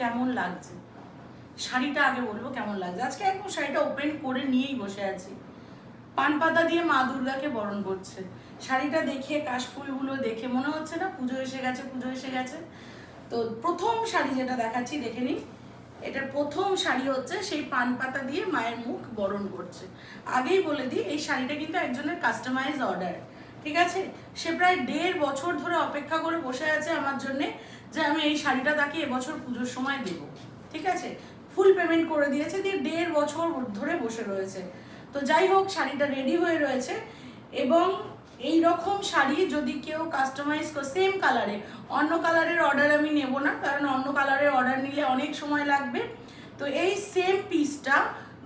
কেমন লাগছে শাড়িটা আগে বলবো কেমন লাগছে। আজকে একদম শাড়িটা ওপেন করে নিয়েই বসে আছি, পান পাতা দিয়ে মা দুর্গাকে বরণ করছে। শাড়িটা দেখে কাশফুলগুলো দেখে মনে হচ্ছে না পুজো এসে গেছে, পুজো এসে গেছে। তো প্রথম শাড়ি যেটা দেখাচ্ছি দেখে নিন, এটার প্রথম শাড়ি হচ্ছে সেই পান পাতা দিয়ে মায়ের মুখ বরণ করছে। আগেই বলে দিই এই শাড়িটা কিন্তু একজনের কাস্টমাইজ অর্ডার, ঠিক আছে। সে প্রায় 1.5 বছর ধরে অপেক্ষা করে বসে আছে আমার জন্যে যে আমি এই শাড়িটা তাকে এবছর পুজোর সময় দেবো, ঠিক আছে। ফুল পেমেন্ট করে দিয়েছে, দিয়ে 1.5 বছর ধরে বসে রয়েছে। তো যাই হোক, শাড়িটা রেডি হয়ে রয়েছে। এবং এই রকম শাড়ি যদি কেউ কাস্টমাইজ করে সেম কালারে, অন্য কালারের অর্ডার আমি নেব না, কারণ অন্য কালারের অর্ডার নিলে অনেক সময় লাগবে। তো এই সেম পিসটা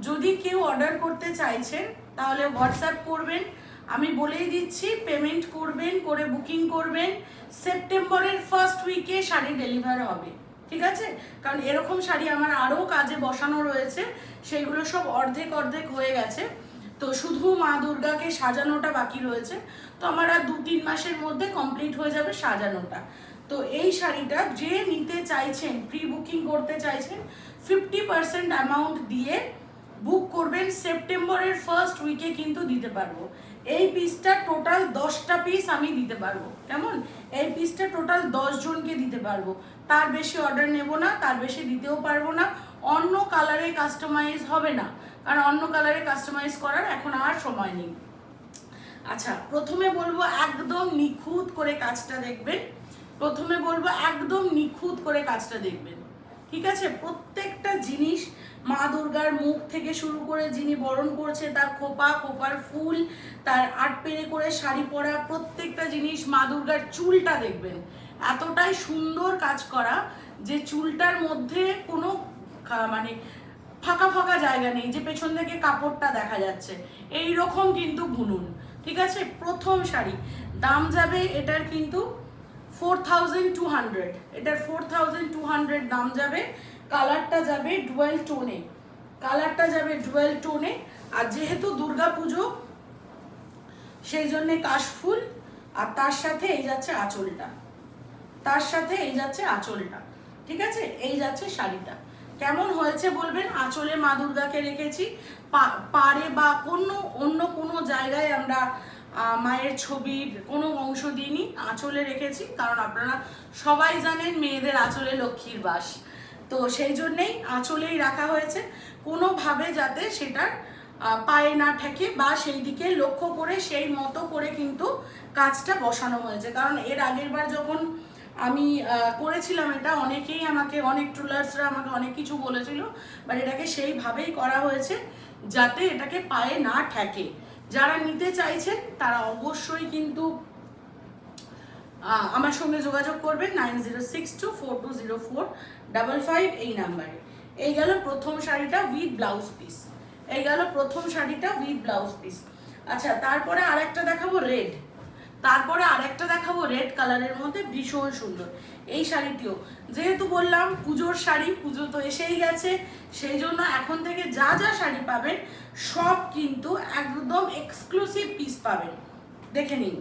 যদি কেউ অর্ডার করতে চাইছেন তাহলে হোয়াটসঅ্যাপ করবেন, আমি বলেই দিচ্ছি পেমেন্ট করবেন, করে বুকিং করবেন। সেপ্টেম্বরের ফার্স্ট উইকে শাড়ি ডেলিভার হবে, ঠিক আছে। কারণ এরকম শাড়ি আমার আরও কাজে বসানো রয়েছে, সেইগুলো সব অর্ধেক অর্ধেক হয়ে গেছে। তো শুধু মা দুর্গাকে সাজানোটা বাকি রয়েছে। তো আমার আর 2-3 মাসের মধ্যে কমপ্লিট হয়ে যাবে সাজানোটা। তো এই শাড়িটা যে নিতে চাইছেন, প্রি বুকিং করতে চাইছেন, 50% অ্যামাউন্ট দিয়ে বুক করবেন। সেপ্টেম্বরের ফার্স্ট উইকে কিন্তু দিতে পারবো। এই পিসটা টোটাল 10টা পিস আমি দিতে পারবো, কেমন। এই পিসটা টোটাল 10 জনকে দিতে পারবো, তার বেশি অর্ডার নেব না, তার বেশি দিতেও পারবো না। অন্য কালারে কাস্টমাইজ হবে না, কারণ অন্য কালারে কাস্টমাইজ করার এখন আর সময় নেই। আচ্ছা, প্রথমে বলবো একদম নিখুঁত করে কাজটা দেখবেন। প্রথমে বলবো একদম নিখুঁত করে কাজটা দেখবেন, ঠিক আছে। প্রত্যেকটা জিনিস মা দুর্গার মুখ থেকে শুরু করে যিনি বরণ করছে তার খোপা, খোপার ফুল, তার আটপেরে করে শাড়ি পরা, প্রত্যেকটা জিনিস, মা দুর্গার চুলটা দেখবেন এতটাই সুন্দর কাজ করা যে চুলটার মধ্যে কোনো মানে ফাঁকা ফাঁকা জায়গা নেই যে পেছন থেকে কাপড়টা দেখা যাচ্ছে, এই রকম কিন্তু বুনুন, ঠিক আছে। প্রথম শাড়ি দাম যাবে এটার কিন্তু 4200, এটার 4200 দাম যাবে। কালারটা যাবে ডুয়েল টোনে, কালারটা যাবে ডুয়েল টোনে। আর যেহেতু দুর্গা পুজো সেই জন্যে কাশফুল, আর তার সাথে এই যাচ্ছে আঁচলটা, তার সাথে এই যাচ্ছে আঁচলটা, ঠিক আছে। এই যাচ্ছে শাড়িটা, কেমন হয়েছে বলবেন। আঁচলে মা দুর্গাকে রেখেছি, পাড়ে বা অন্য কোনো জায়গায় আমরা মায়ের ছবির কোনো অংশ দিইনি, আঁচলে রেখেছি। কারণ আপনারা সবাই জানেন মেয়েদের আঁচলে লক্ষ্মীর বাস, তো সেই জন্যেই আঁচলেই রাখা হয়েছে, কোনোভাবে যাতে সেটার পায়ে না ঠেকে বা সেই দিকে লক্ষ্য করে সেই মতো করে কিন্তু কাজটা বসানো হয়েছে। কারণ এর আগের বার যখন আমি করেছিলাম এটা, অনেকেই আমাকে, অনেক ট্রোলার্সরা আমাকে অনেক কিছু বলেছিল, বাট এটাকে সেইভাবেই করা হয়েছে যাতে এটাকে পায়ে না ঠেকে। যারা নিতে চাইছেন তারা অবশ্যই কিন্তু আমার সঙ্গে যোগাযোগ করবেন 9062420455 এই নাম্বারে। এই গেল প্রথম শাড়িটা উইথ ব্লাউজ পিস, এই গেল প্রথম শাড়িটা উইথ ব্লাউজ পিস। আচ্ছা, তারপরে আরেকটা দেখাবো রেড, তারপরে আরেকটা দেখাবো রেড কালারের মধ্যে ভীষণ সুন্দর। এই শাড়িটিও যেহেতু বললাম পুজোর শাড়ি, পুজো তো এসেই গেছে, সেই জন্য এখন থেকে যা যা শাড়ি পাবেন সব কিন্তু একদম এক্সক্লুসিভ পিস পাবেন। দেখে নিন,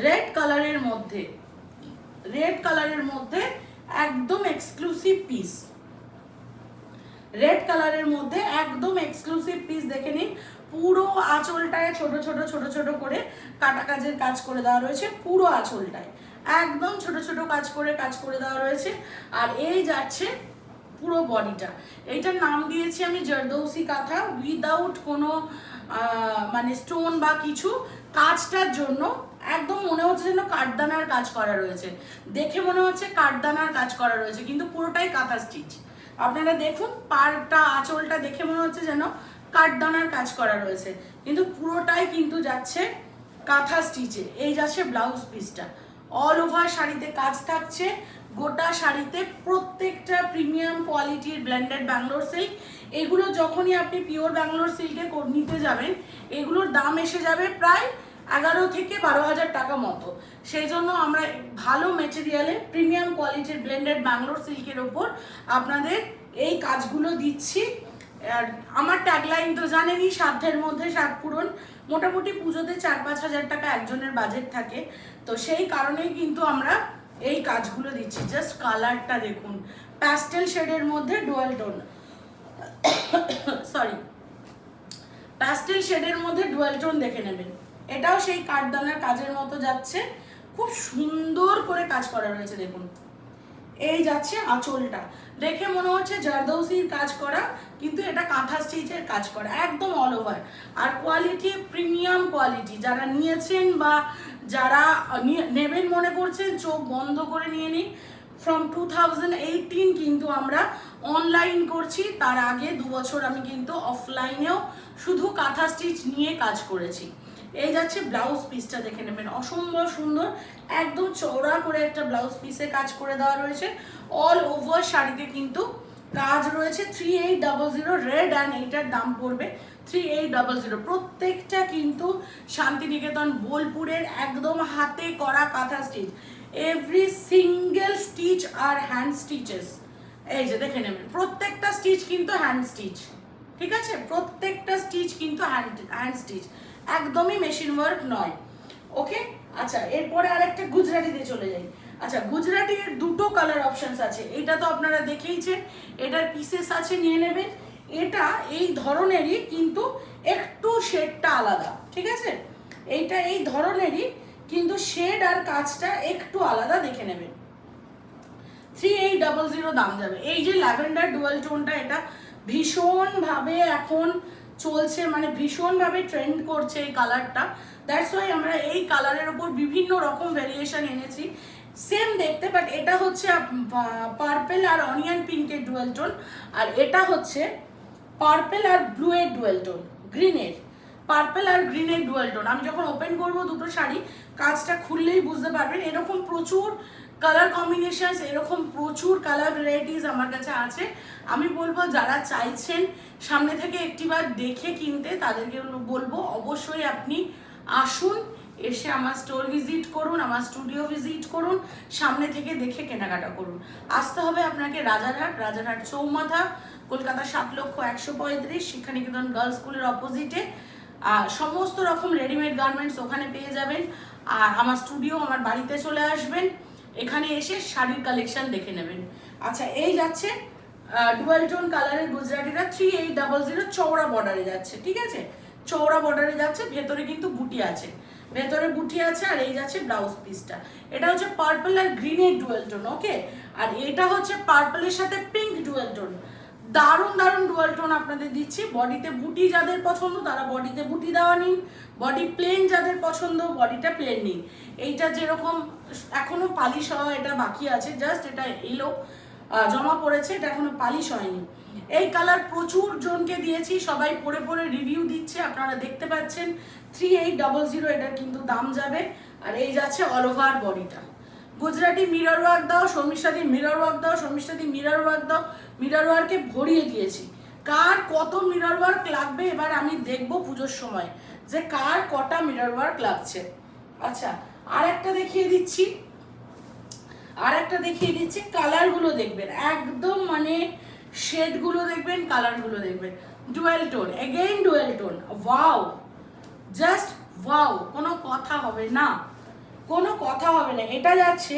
রেড কালারের মধ্যে, রেড কালারের মধ্যে একদম এক্সক্লুসিভ পিস, রেড কালারের মধ্যে একদম এক্সক্লুসিভ পিস। দেখে নিন, পুরো আঁচলটায় ছোট ছোট ছোট ছোট করে কাটা কাজের কাজ করে দেওয়া রয়েছে, পুরো আঁচলটায় একদম ছোট ছোট কাজ করে দেওয়া রয়েছে। আর এই যাচ্ছে পুরো বডিটা, এইটার নাম দিয়েছি আমি জরদৌসি কাঁথা, উইদাউট কোনো মানে স্টোন বা কিছু। কাজটার জন্য একদম মনে হচ্ছে যেন কাঠদানার কাজ করা রয়েছে, দেখে মনে হচ্ছে কাঠদানার কাজ করা রয়েছে, কিন্তু পুরোটাই কাঁথা স্টিচ। আপনারা দেখুন পাড়টা, আঁচলটা দেখে মনে হচ্ছে যেন কাঠদানার কাজ করা রয়েছে, কিন্তু পুরোটাই কিন্তু যাচ্ছে কাঁথা স্টিচে। এই যাচ্ছে ব্লাউজ পিসটা, অল ওভার শাড়িতে কাজ থাকছে, গোটা শাড়িতে প্রত্যেকটা প্রিমিয়াম কোয়ালিটির ব্লেন্ডেড ব্যাঙ্গালোর সিল্ক। এগুলো যখনই আপনি পিওর ব্যাঙ্গালোর সিল্কে নিতে যাবেন এগুলোর দাম এসে যাবে প্রায় 11 থেকে 12,000 টাকা মতো। সেই জন্য আমরা ভালো মেটেরিয়ালে প্রিমিয়াম কোয়ালিটির ব্লেন্ডেড ব্যাঙ্গালোর সিল্কের ওপর আপনাদের এই কাজগুলো দিচ্ছি। আর আমার ট্যাগলাইন তো জানেনই, সাধ্যের মধ্যে সাধ পূরণ। মোটামুটি পুজোতে 4-5 হাজার টাকা একজনের বাজেট থাকে, তো সেই কারণেই কিন্তু আমরা এই কাজগুলো দিচ্ছি। জাস্ট কালারটা দেখুন, প্যাস্টেল শেডের মধ্যে ডুয়াল টোন, সরি, প্যাস্টেল শেডের মধ্যে ডুয়াল টোন দেখে নেবেন। এটাও সেই কাঠদানার কাজের মতো যাচ্ছে, খুব সুন্দর করে কাজ করা রয়েছে দেখুন। এই যাচ্ছে আঁচলটা, দেখে মনে হচ্ছে জারদৌসির কাজ করা, কিন্তু এটা কাঁথা স্টিচের কাজ করা, একদম অল ওভার। আর কোয়ালিটি প্রিমিয়াম কোয়ালিটি। যারা নিয়েছেন বা যারা নেবেন মনে করছেন, চোখ বন্ধ করে নিয়ে নিন। ফ্রম 2018 কিন্তু আমরা অনলাইন করছি, তার আগে 2 বছর আমি কিন্তু অফলাইনেও শুধু কাঁথা স্টিচ নিয়ে কাজ করেছি। এই যাচ্ছে ব্লাউজ পিসটা দেখে নেবেন, অসম্ভব সুন্দর, একদম চওড়া করে একটা ব্লাউজ পিসে কাজ করে দেওয়া রয়েছে। অল ওভার শাড়িতে কিন্তু কাজ রয়েছে। 3800 রেড, অ্যান্ড এইটার দাম পড়বে 3800। প্রত্যেকটা কিন্তু শান্তিনিকেতন বোলপুরের একদম হাতে করা কাঁথা স্টিচ। এভরি সিঙ্গেল স্টিচ আর হ্যান্ড স্টিচেস। এই যে দেখে নেবেন, প্রত্যেকটা স্টিচ কিন্তু হ্যান্ড স্টিচ, ঠিক আছে? প্রত্যেকটা স্টিচ কিন্তু হ্যান্ড স্টিচ, একদমই মেশিন ওয়ার্ক নয়। ওকে, আচ্ছা, এরপরে আরেকটা গুজরাটিতে চলে যাই। আচ্ছা, গুজরাটির দুটো কালার অপশনস আছে, এটা তো আপনারা দেখেইছেন, এটার পিসেস আছে, নিয়ে নেবেন। এটা এই ধরনেরই, কিন্তু একটু শেডটা আলাদা, ঠিক আছে? এইটা এই ধরনেরই, কিন্তু শেড আর কাজটা একটু আলাদা, দেখে নেবেন। 3800 দাম যাবে। এই যে ল্যাভেন্ডার ডুয়াল টোনটা, এটা ভীষণভাবে এখন চলছে, মানে ভীষণভাবে ট্রেন্ড করছে এই কালারটা। দ্যাটস ওয়াই আমরা এই কালারের ওপর বিভিন্ন রকম ভ্যারিয়েশন এনেছি, সেম দেখতে, বাট এটা হচ্ছে পার্পেল আর অনিয়ন পিঙ্কের ডুয়াল টোন, আর এটা হচ্ছে পার্পেল আর ব্লু এর ডুয়াল টোন, গ্রিনের, পার্পেল আর গ্রিনের ডুয়াল টোন। আমি যখন ওপেন করবো দুটো শাড়ি, কাজটা খুললেই বুঝতে পারবেন। এরকম প্রচুর কালার কম্বিনেশন, এরকম প্রচুর কালার ভ্যারাইটিস আমার কাছে আছে। আমি বলবো যারা চাইছেন সামনে থেকে একটিবার দেখে কিনতে, তাদেরকে বলবো অবশ্যই আপনি আসুন, এসে আমার স্টোর ভিজিট করুন, আমার স্টুডিও ভিজিট করুন, সামনে থেকে দেখে কেনাকাটা করুন। আসতে হবে আপনাকে রাজারহাট চৌমাথা, কলকাতা 7,135, শিক্ষানিকেতন গার্লস স্কুলের অপোজিটে। সমস্ত রকম রেডিমেড গার্মেন্টস ওখানে পেয়ে যাবেন। আর আমার স্টুডিও, আমার বাড়িতে চলে আসবেন, এখানে এসে শাড়ির কালেকশন দেখে নেবেন। আচ্ছা, এই যাচ্ছে ডুয়াল টোন কালারের গুজরাটিটা, 3800, চওড়া বর্ডারে যাচ্ছে, ঠিক আছে? চওড়া বর্ডারে যাচ্ছে, ভেতরে কিন্তু বুটি আছে, ভেতরে বুটি আছে। আর এই যাচ্ছে ব্লাউজ পিসটা, এটা হচ্ছে পার্পল আর গ্রিনের ডুয়াল টোন। ওকে, আর এটা হচ্ছে পার্পলের সাথে পিঙ্ক ডুয়াল টোন। দারুণ দারুণ ডুয়াল টোন আপনাদের দিচ্ছি। বডিতে বুটি যাদের পছন্দ তারা বডিতে বুটি দেওয়া নিন, বডি প্লেন যাদের পছন্দ বডিটা প্লেন নিন। এইটা যেরকম এখনো পালিশ হওয়া, এটা বাকি আছে, জাস্ট এটা এলো, জমা পড়েছে, এটা এখনো পালিশ হয়নি। এই কালার প্রচুর জনকে দিয়েছি, সবাই পরে পরে রিভিউ দিচ্ছে, আপনারা দেখতে পাচ্ছেন। 3800 এটার কিন্তু দাম যাবে। আর এই যাচ্ছে অল ওভার বডিটা, গুজরাটি মিরর ওয়ার্ক দাও, শর্মিষ্ঠাদি মিরর ওয়ার্ক দাও, শর্মিষ্ঠাদি মিরর ওয়ার্ক দাও, মিরর ওয়ার্কে ভরিয়ে দিয়েছি। কার কত মিরর ওয়ার্ক লাগবে এবার আমি দেখবো পুজোর সময়, যে কার কটা মিরর ওয়ার্ক লাগছে। আচ্ছা, আর একটা দেখিয়ে দিচ্ছি, কালারগুলো দেখবেন, একদম মানে শেডগুলো দেখবেন, কালারগুলো দেখবেন। Dual tone, again dual tone, wow, just wow, কোনো কথা হবে না, কোনো কথা হবে না। এটা যাচ্ছে,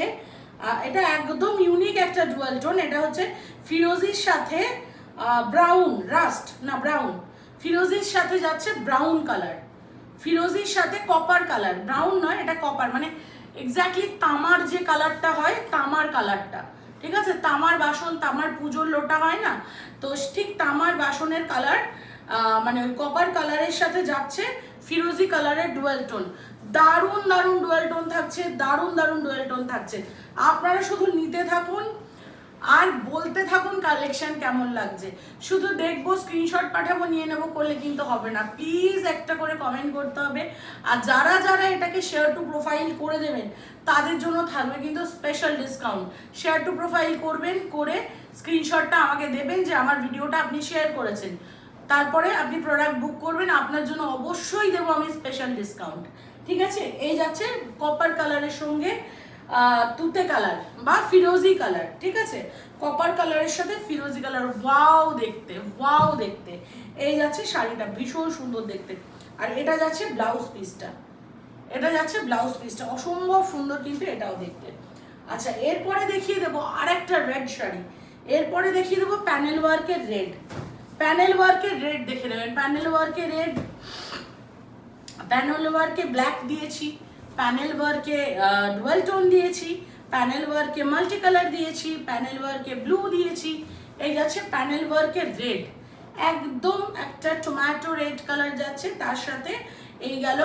এটা একদম ইউনিক একটা ডুয়াল টোন। এটা হচ্ছে ফিরোজির সাথে ব্রাউন, রাস্ট না ব্রাউন, ফিরোজির সাথে যাচ্ছে ব্রাউন কালার, ফিরোজির সাথে কপার কালার, ব্রাউন নয়, এটা কপার, মানে এক্স্যাক্টলি তামার যে কালারটা হয়, তামার কালারটা, ঠিক আছে? তামার বাসন, তামার পুজোর লোটা হয় না, তো ঠিক তামার বাসনের কালার, মানে ওই কপার কালারের সাথে যাচ্ছে ফিরোজি কালারের ডুয়াল টোন। দারুণ দারুণ ডুয়াল টোন থাকছে, দারুণ দারুণ ডুয়াল টোন থাকছে। আপনারা শুধু নিতে থাকুন আর বলতে থাকুন কালেকশন কেমন লাগছে, শুধু দেখবো স্ক্রিনশট পাঠাবো নিয়ে নেবো করলে কিন্তু হবে না। প্লিজ একটা করে কমেন্ট করতে হবে। আর যারা যারা এটাকে শেয়ার টু প্রোফাইল করে দেবেন তাদের জন্য থাকবে কিন্তু special discount. Share two profile করবেন, করে স্ক্রিনশটটা আমাকে দেবেন যে আমার ভিডিওটা আপনি শেয়ার করেছেন, তারপরে আপনি প্রোডাক্ট বুক করবেন, আপনার জন্য অবশ্যই দেবো আমি স্পেশাল ডিসকাউন্ট, ঠিক আছে? এই যাচ্ছে কপার কালারের সঙ্গে তুতে কালার বা ফিরোজি কালার, ঠিক আছে? কপার কালারের সাথে ফিরোজি কালার, ওয়াও দেখতে, ওয়াও দেখতে। এই যাচ্ছে শাড়িটা, ভীষণ সুন্দর দেখতে। আর এটা যাচ্ছে ব্লাউজ পিসটা, এটা যাচ্ছে ব্লাউজ পিসটা, অসম্ভব সুন্দর কিন্তু এটাও দেখতে। আচ্ছা, এরপরে দেখিয়ে দেবো আরেকটা রেড শাড়ি, এরপরে দেখিয়ে দেবো প্যানেল ওয়ার্কের রেড। প্যানেল ওয়ার্কের রেড দেখে নেবেন, প্যানেল ওয়ার্কের রেড, প্যানেল ওয়ার্কে ব্ল্যাক দিয়েছি, প্যানেল ওয়ার্কে ডুয়াল টোন দিয়েছি, প্যানেল ওয়ার্কে মাল্টি কালার দিয়েছি, প্যানেল ওয়ার্কে ব্লু দিয়েছি। এই যাচ্ছে প্যানেল ওয়ার্কের রেড, একদম একটা টমেটো রেড কালার যাচ্ছে, তার সাথে এই গেল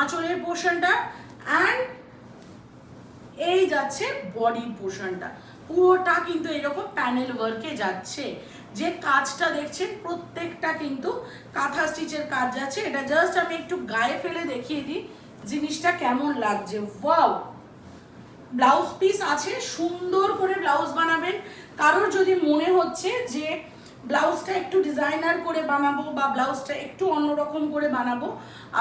আঁচলের পোর্শনটা, অ্যান্ড এই যাচ্ছে বডির পোর্শনটা, পুরোটা কিন্তু এরকম প্যানেল ওয়ার্কে যাচ্ছে। যে কাজটা দেখছেন প্রত্যেকটা কিন্তু কাঁথা স্টিচের কাজ যাচ্ছে। এটা জাস্ট আমি একটু গায়ে ফেলে দেখিয়ে দিই জিনিসটা কেমন লাগছে। ওয়াও, ব্লাউজ পিস আছে, সুন্দর করে ব্লাউজ বানাবেন। কারোর যদি মনে হচ্ছে যে ব্লাউজটা একটু ডিজাইনার করে বানাবো বা ব্লাউজটা একটু অন্যরকম করে বানাবো,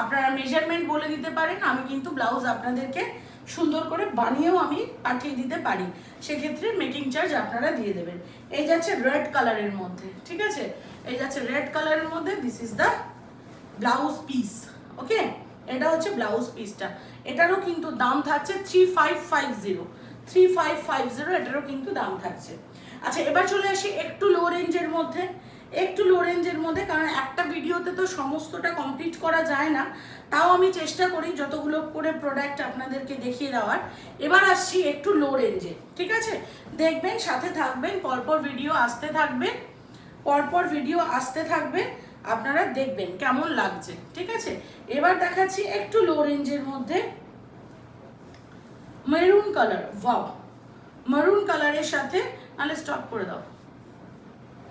আপনারা মেজারমেন্ট বলে দিতে পারেন, আমি কিন্তু ব্লাউজ আপনাদেরকে সুন্দর করে বানিয়েও আমি পাঠিয়ে দিতে পারি, সেক্ষেত্রে মেকিং চার্জ আপনারা দিয়ে দেবেন। এই যাচ্ছে রেড কালারের মধ্যে, ঠিক আছে, এই যাচ্ছে রেড কালারের মধ্যে, this is the blouse piece. Okay, এটা হচ্ছে ব্লাউজ পিসটা, এটারও কিন্তু দাম থাকছে 3550, 3550 এটারও কিন্তু দাম থাকছে। আচ্ছা, এবার চলে আসি একটু লো রেঞ্জের মধ্যে, একটু লো রেঞ্জের মধ্যে, কারণ একটা ভিডিওতে তো সমস্তটা কমপ্লিট করা যায় না, তাও আমি চেষ্টা করি যতগুলো করে প্রোডাক্ট আপনাদেরকে দেখিয়ে দেওয়ার। এবার আসছি একটু লো রেঞ্জে, ঠিক আছে, দেখবেন সাথে থাকবেন, পরপর ভিডিও আসতে থাকবে, পরপর ভিডিও আসতে থাকবে, আপনারা দেখবেন কেমন লাগছে, ঠিক আছে। এবার দেখাচ্ছি একটু লো রেঞ্জের মধ্যে মেরুন কালার। ওয়াও, মেরুন কালারের সাথে, নাহলে স্টপ করে দাও।